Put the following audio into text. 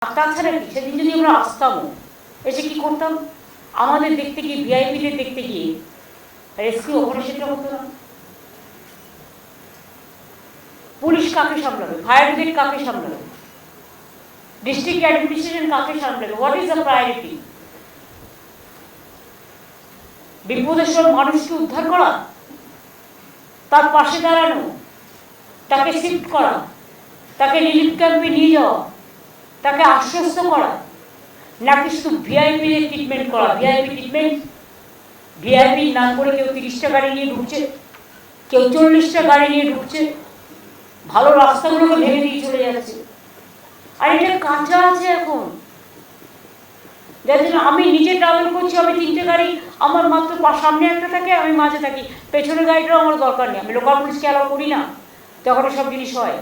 আর তাছাড়া কি সেদিন যদি আমরা আসতামও, এসে কি করতাম, আমাদের দেখতে গিয়ে ভিআইপিদের দেখতে গিয়ে রেস্কিউ অপারেশনটা হতো না। পুলিশ কাকে সামলাবে, ফায়ার ব্রিগেড কাকে সামলাবে, ডিস্ট্রিক্ট অ্যাডমিনিস্ট্রেশন কাকে সামলাবে? What is the priority? বিপদের সময় মানুষকে উদ্ধার করা, তার পাশে দাঁড়ানো, তাকে শিফট করা, তাকে রিলিফ ক্যাম্পে নিয়ে যাওয়া, তাকে আশ্বস্ত করা, নাকি শুধু ভিআইপিদের ট্রিটমেন্ট করা? ভিআইপি ট্রিটমেন্ট, ভিআইপি নাম করে কেউ 30টা গাড়ি নিয়ে ঢুকছে, কেউ 40টা গাড়ি নিয়ে ঢুকছে, ভালো রাস্তাগুলোকে ভেঙে দিয়ে চলে যাচ্ছে। আর এটা কাঁচা আছে এখন, যার জন্য আমি নিজে ট্রাভেল করছি, আমি 3টে গাড়ি, আমার মাত্র সামনে একটা থাকে, আমি মাঝে থাকি, পেছনের গাড়িটাও আমার দরকার নেই, আমি লোকাল পুলিশকে অ্যালাউ করি না, তখন সব জিনিস হয়।